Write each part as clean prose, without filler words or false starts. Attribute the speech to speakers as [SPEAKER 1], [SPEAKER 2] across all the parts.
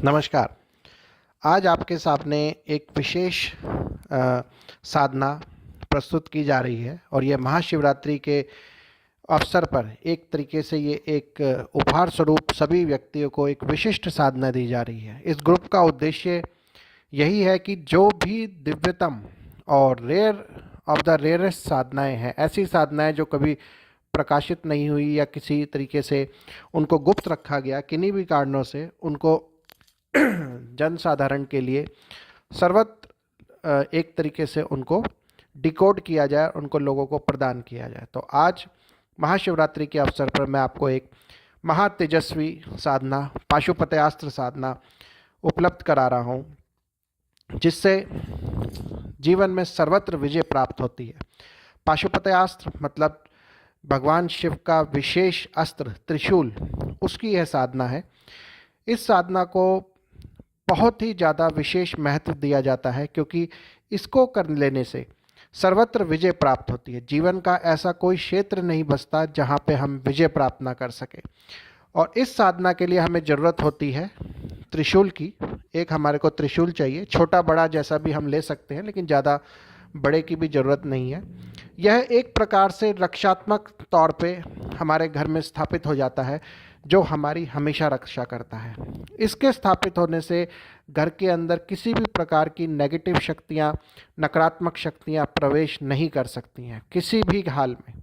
[SPEAKER 1] नमस्कार। आज आपके सामने एक विशेष साधना प्रस्तुत की जा रही है और यह महाशिवरात्रि के अवसर पर एक तरीके से ये एक उपहार स्वरूप सभी व्यक्तियों को एक विशिष्ट साधना दी जा रही है। इस ग्रुप का उद्देश्य यही है कि जो भी दिव्यतम और रेयर ऑफ द रेयरेस्ट साधनाएं हैं, ऐसी साधनाएं जो कभी प्रकाशित नहीं हुई या किसी तरीके से उनको गुप्त रखा गया, किन्हीं भी कारणों से उनको जन साधारण के लिए सर्वत्र एक तरीके से उनको डिकोड किया जाए, उनको लोगों को प्रदान किया जाए। तो आज महाशिवरात्रि के अवसर पर मैं आपको एक महातेजस्वी साधना, पाशुपतयास्त्र साधना उपलब्ध करा रहा हूँ, जिससे जीवन में सर्वत्र विजय प्राप्त होती है। पाशुपतयास्त्र मतलब भगवान शिव का विशेष अस्त्र त्रिशूल, उसकी यह साधना है। इस साधना को बहुत ही ज़्यादा विशेष महत्व दिया जाता है, क्योंकि इसको कर लेने से सर्वत्र विजय प्राप्त होती है। जीवन का ऐसा कोई क्षेत्र नहीं बचता जहाँ पे हम विजय प्राप्त ना कर सकें। और इस साधना के लिए हमें ज़रूरत होती है त्रिशूल की। एक हमारे को त्रिशूल चाहिए, छोटा बड़ा जैसा भी हम ले सकते हैं, लेकिन ज़्यादा बड़े की भी ज़रूरत नहीं है। यह एक प्रकार से रक्षात्मक तौर पे हमारे घर में स्थापित हो जाता है, जो हमारी हमेशा रक्षा करता है। इसके स्थापित होने से घर के अंदर किसी भी प्रकार की नेगेटिव शक्तियाँ, नकारात्मक शक्तियाँ प्रवेश नहीं कर सकती हैं किसी भी हाल में।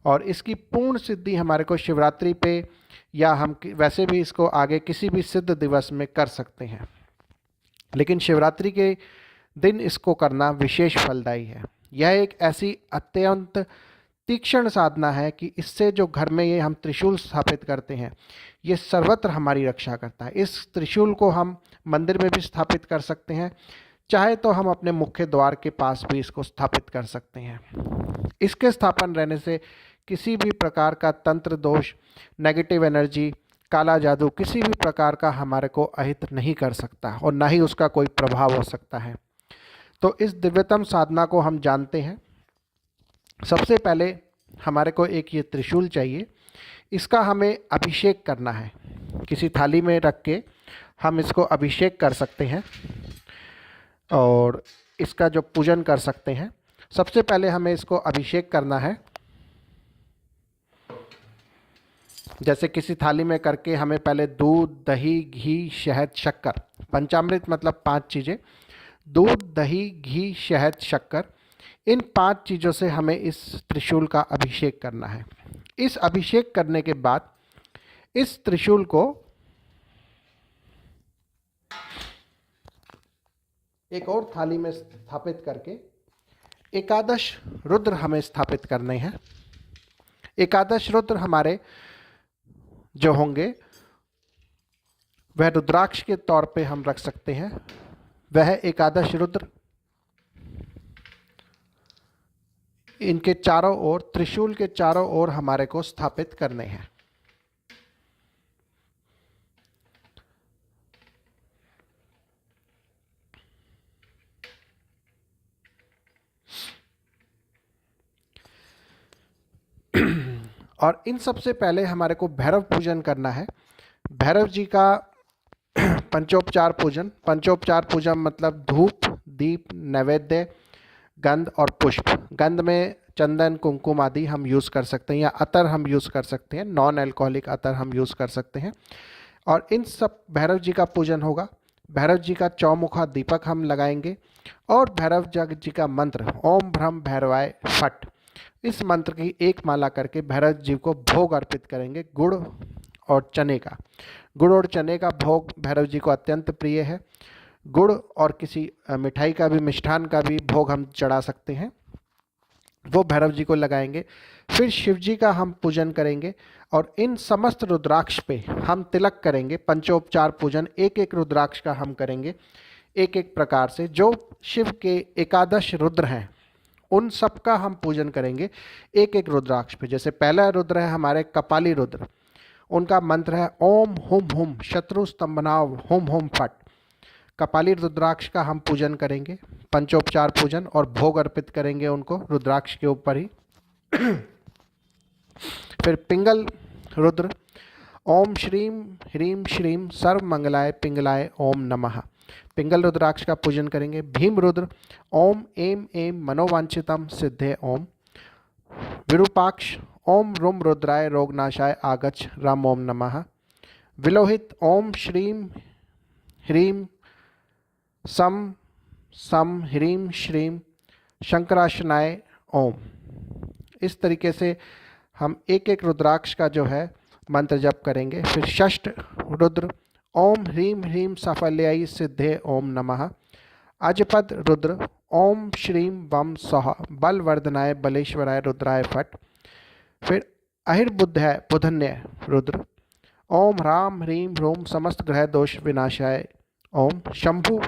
[SPEAKER 1] और इसकी पूर्ण सिद्धि हमारे को शिवरात्रि पे, या हम वैसे भी इसको आगे किसी भी सिद्ध दिवस में कर सकते हैं, लेकिन शिवरात्रि के दिन इसको करना विशेष फलदायी है। यह एक ऐसी अत्यंत तीक्ष्ण साधना है कि इससे जो घर में ये हम त्रिशूल स्थापित करते हैं, ये सर्वत्र हमारी रक्षा करता है। इस त्रिशूल को हम मंदिर में भी स्थापित कर सकते हैं, चाहे तो हम अपने मुख्य द्वार के पास भी इसको स्थापित कर सकते हैं। इसके स्थापन रहने से किसी भी प्रकार का तंत्र दोष, नेगेटिव एनर्जी, काला जादू किसी भी प्रकार का हमारे को अहित नहीं कर सकता और ना ही उसका कोई प्रभाव हो सकता है। तो इस दिव्यतम साधना को हम जानते हैं। सबसे पहले हमारे को एक ये त्रिशूल चाहिए। इसका हमें अभिषेक करना है। किसी थाली में रख के हम इसको अभिषेक कर सकते हैं और इसका जो पूजन कर सकते हैं। सबसे पहले हमें इसको अभिषेक करना है। जैसे किसी थाली में करके हमें पहले दूध, दही, घी, शहद, शक्कर, पंचामृत मतलब 5 चीज़ें, दूध, दही, घी, शहद, शक्कर, इन 5 चीज़ों से हमें इस त्रिशूल का अभिषेक करना है। इस अभिषेक करने के बाद इस त्रिशूल को एक और थाली में स्थापित करके एकादश रुद्र हमें स्थापित करने हैं। एकादश रुद्र हमारे जो होंगे वह रुद्राक्ष के तौर पे हम रख सकते हैं। वह एकादश रुद्र इनके चारों ओर, त्रिशूल के चारों ओर हमारे को स्थापित करने हैं। और इन सबसे पहले हमारे को भैरव पूजन करना है। भैरव जी का पंचोपचार पूजन। पंचोपचार पूजन मतलब धूप, दीप, नैवेद्य, गंध और पुष्प। गंध में चंदन, कुमकुम आदि हम यूज़ कर सकते हैं, या अतर हम यूज़ कर सकते हैं, नॉन अल्कोहलिक अतर हम यूज़ कर सकते हैं। और इन सब भैरव जी का पूजन होगा। भैरव जी का चौमुखा दीपक हम लगाएंगे और भैरव जी का मंत्र ओम भ्रम भैरवाय फट, इस मंत्र की एक माला करके भैरव जी को भोग अर्पित करेंगे। गुड़ और चने का, गुड़ और चने का भोग भैरव जी को अत्यंत प्रिय है। गुड़ और किसी मिठाई का भी, मिष्ठान का भी भोग हम चढ़ा सकते हैं, वो भैरव जी को लगाएंगे। फिर शिव जी का हम पूजन करेंगे और इन समस्त रुद्राक्ष पे हम तिलक करेंगे। पंचोपचार पूजन एक एक रुद्राक्ष का हम करेंगे, एक एक प्रकार से। जो शिव के एकादश रुद्र हैं उन सब का हम पूजन करेंगे एक एक रुद्राक्ष पे। जैसे पहला रुद्र है हमारे कपाली रुद्र, उनका मंत्र है ओम हुम हुम शत्रु स्तंभनाव हुम हुम फट। कपाली रुद्राक्ष का हम पूजन करेंगे, पंचोपचार पूजन, और भोग अर्पित करेंगे उनको रुद्राक्ष के ऊपर ही। फिर पिंगल रुद्र ओम श्रीं ह्रीं श्रीं सर्वमंगलाय पिंगलाय ओम नमः। पिंगल रुद्राक्ष का पूजन करेंगे। भीम रुद्र ओम एम एम मनोवांछितम सिद्धे ओम। विरूपाक्ष ओम रुम रुद्राय रोगनाशाय आगच्छ राम ओम नमः। विलोहित ओम श्रीं ह्रीं सम सम ह्रीं श्रीं शंकराशनाय ओम। इस तरीके से हम एक एक रुद्राक्ष का जो है मंत्र जप करेंगे। फिर षष्ठ रुद्र ओम ह्रीं ह्रीं साफल्याय सिद्धे ओम नमः। अजपद रुद्र ओम श्रीं वम सौः बलवर्धनाय बलेश्वराय रुद्राय फट। फिर अहिर्बुद्धाय बुधन्य रुद्र ओम ह्रां ह्रीं ह्रूं समस्त ग्रह दोष विनाशाय ओम। शंभु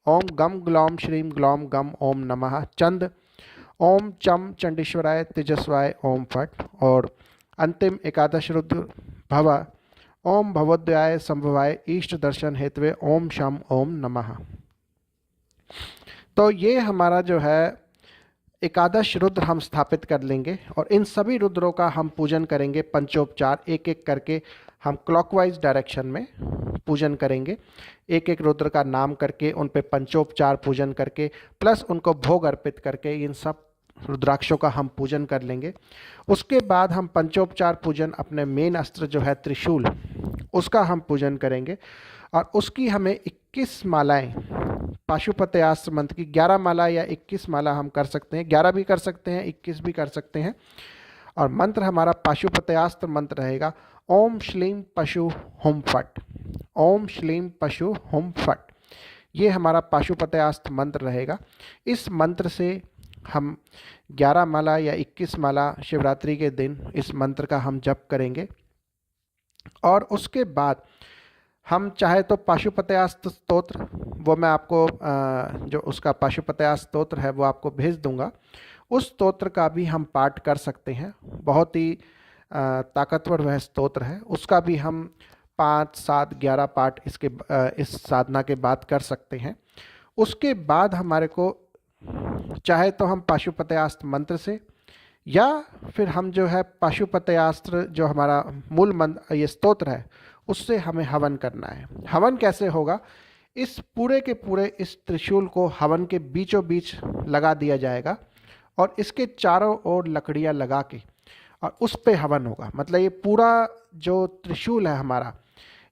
[SPEAKER 1] ओम गम ग्लौम श्रीं ग्लौम गम ओम नमः। चंद ओम चम चंडीश्वराय तेजस्वाय ओम फट। और अंतिम एकादश रुद्र भव ओम भवोदयाय संभवाय इष्ट दर्शन हेतवे ओम शम ओम नमः। तो ये हमारा जो है एकादश रुद्र हम स्थापित कर लेंगे और इन सभी रुद्रों का हम पूजन करेंगे पंचोपचार, एक एक करके हम क्लॉकवाइज डायरेक्शन में पूजन करेंगे। एक एक रुद्र का नाम करके उन पे पंचोपचार पूजन करके प्लस उनको भोग अर्पित करके इन सब रुद्राक्षों का हम पूजन कर लेंगे। उसके बाद हम पंचोपचार पूजन अपने मेन अस्त्र जो है त्रिशूल उसका हम पूजन करेंगे और उसकी हमें 21 मालाएं पाशुपत्यास्त्र मंत्र की 11 माला या 21 माला हम कर सकते हैं। 11 भी कर सकते हैं, 21 भी कर सकते हैं। और मंत्र हमारा पाशुपत्यास्त्र मंत्र रहेगा ओम श्लीं पशु हुम फट। ओम श्लीं पशु हुम फट, ये हमारा पाशुपत्यास्त्र मंत्र रहेगा। इस मंत्र से हम 11 माला या 21 माला शिवरात्रि के दिन इस मंत्र का हम जप करेंगे। और उसके बाद हम चाहे तो पाशुपत्यास्त्र स्तोत्र, वो मैं आपको जो उसका पाशुपत्यास्त्र स्तोत्र है वो आपको भेज दूंगा, उस स्तोत्र का भी हम पाठ कर सकते हैं। बहुत ही ताकतवर वह स्तोत्र है, उसका भी हम 5, 7, 11 पाठ इस साधना के बाद कर सकते हैं। उसके बाद हमारे को चाहे तो हम पाशुपत्यास्त्र मंत्र से या फिर हम जो है पाशुपत्यास्त्र जो हमारा मूल मंत्र ये स्तोत्र है उससे हमें हवन करना है। हवन कैसे होगा? इस पूरे के पूरे इस त्रिशूल को हवन के बीचों बीच लगा दिया जाएगा और इसके चारों ओर लकड़ियां लगा के और उस पे हवन होगा। मतलब ये पूरा जो त्रिशूल है हमारा,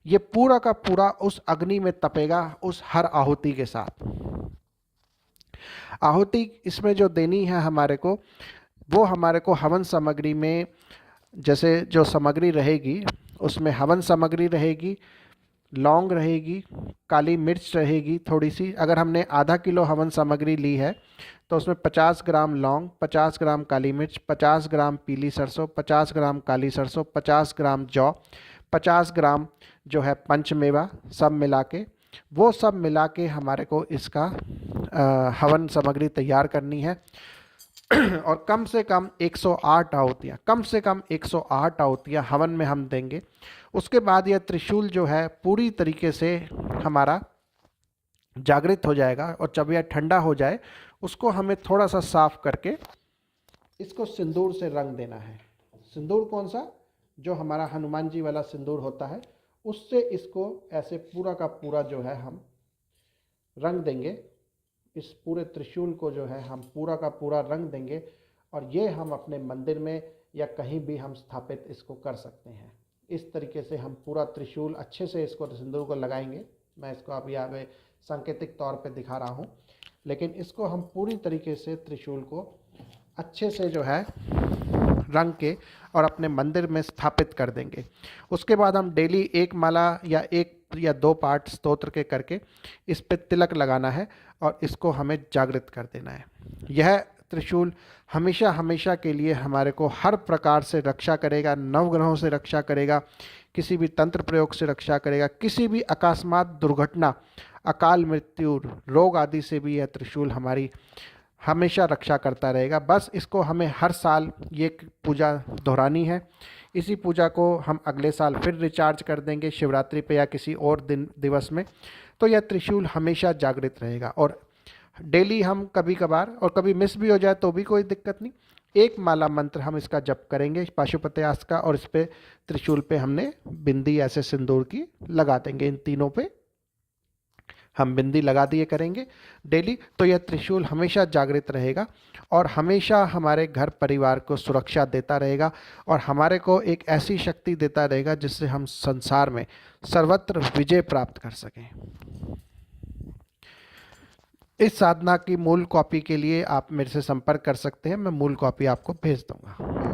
[SPEAKER 1] ये पूरा का पूरा उस अग्नि में तपेगा उस हर आहुति के साथ। आहुति इसमें जो देनी है हमारे को, वो हमारे को हवन सामग्री में जैसे जो सामग्री रहेगी उसमें हवन सामग्री रहेगी, लौंग रहेगी, काली मिर्च रहेगी थोड़ी सी। अगर हमने आधा किलो हवन सामग्री ली है तो उसमें 50 ग्राम लौंग, 50 ग्राम काली मिर्च, 50 ग्राम पीली सरसों, 50 ग्राम काली सरसों, 50 ग्राम जौ, 50 ग्राम जो है पंचमेवा, सब मिला के वो सब मिला के हमारे को इसका हवन सामग्री तैयार करनी है। और कम से कम 108 आहुतियाँ, कम से कम 108 आहुतियाँ हवन में हम देंगे। उसके बाद यह त्रिशूल जो है पूरी तरीके से हमारा जागृत हो जाएगा और जब यह ठंडा हो जाए उसको हमें थोड़ा सा साफ करके इसको सिंदूर से रंग देना है। सिंदूर कौन सा? जो हमारा हनुमान जी वाला सिंदूर होता है, उससे इसको ऐसे पूरा का पूरा जो है हम रंग देंगे। इस पूरे त्रिशूल को जो है हम पूरा का पूरा रंग देंगे और ये हम अपने मंदिर में या कहीं भी हम स्थापित इसको कर सकते हैं। इस तरीके से हम पूरा त्रिशूल अच्छे से इसको सिंदूर को लगाएंगे। मैं इसको अभी यहाँ पे सांकेतिक तौर पे दिखा रहा हूँ, लेकिन इसको हम पूरी तरीके से त्रिशूल को अच्छे से जो है रंग के और अपने मंदिर में स्थापित कर देंगे। उसके बाद हम डेली 1 माला या 1 या 2 पाठ स्तोत्र के करके इस पे तिलक लगाना है और इसको हमें जागृत कर देना है। यह त्रिशूल हमेशा हमेशा के लिए हमारे को हर प्रकार से रक्षा करेगा, नवग्रहों से रक्षा करेगा, किसी भी तंत्र प्रयोग से रक्षा करेगा, किसी भी अकस्मात दुर्घटना, अकाल मृत्यु, रोग आदि से भी यह त्रिशूल हमारी हमेशा रक्षा करता रहेगा। बस इसको हमें हर साल ये पूजा दोहरानी है। इसी पूजा को हम अगले साल फिर रिचार्ज कर देंगे शिवरात्रि पे या किसी और दिवस में। तो यह त्रिशूल हमेशा जागृत रहेगा और डेली हम कभी कभार और कभी मिस भी हो जाए तो भी कोई दिक्कत नहीं, एक माला मंत्र हम इसका जप करेंगे पाशुपत्यास का, और इस पे त्रिशूल पे हमने बिंदी ऐसे सिंदूर की लगा देंगे। इन तीनों पे हम बिंदी लगा दिए करेंगे डेली, तो यह त्रिशूल हमेशा जागृत रहेगा और हमेशा हमारे घर परिवार को सुरक्षा देता रहेगा और हमारे को एक ऐसी शक्ति देता रहेगा जिससे हम संसार में सर्वत्र विजय प्राप्त कर सकें। इस साधना की मूल कॉपी के लिए आप मेरे से संपर्क कर सकते हैं, मैं मूल कॉपी आपको भेज दूंगा।